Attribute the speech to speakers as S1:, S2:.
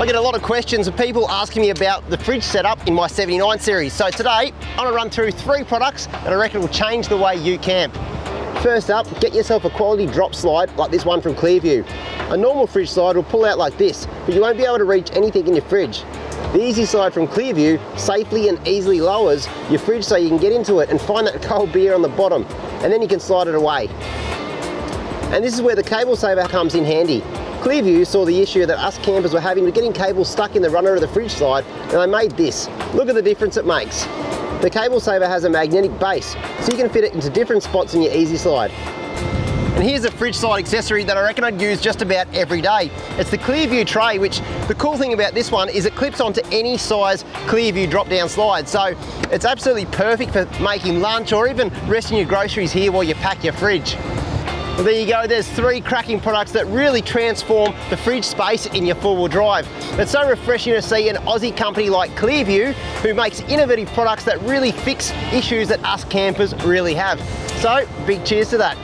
S1: I get a lot of questions of people asking me about the fridge setup in my 79 series. So today, I'm gonna run through 3 products that I reckon will change the way you camp. First up, get yourself a quality drop slide like this one from Clearview. A normal fridge slide will pull out like this, but you won't be able to reach anything in your fridge. The Easy Slide from Clearview safely and easily lowers your fridge so you can get into it and find that cold beer on the bottom, and then you can slide it away. And this is where the cable saver comes in handy. Clearview saw the issue that us campers were having with getting cables stuck in the runner of the fridge slide, and they made this. Look at the difference it makes. The cable saver has a magnetic base, so you can fit it into different spots in your Easy Slide. And here's a fridge slide accessory that I reckon I'd use just about every day. It's the Clearview tray, which the cool thing about this one is it clips onto any size Clearview drop-down slide. So it's absolutely perfect for making lunch or even resting your groceries here while you pack your fridge. Well, there you go, there's 3 cracking products that really transform the fridge space in your 4-wheel drive. It's so refreshing to see an Aussie company like Clearview who makes innovative products that really fix issues that us campers really have. So, big cheers to that.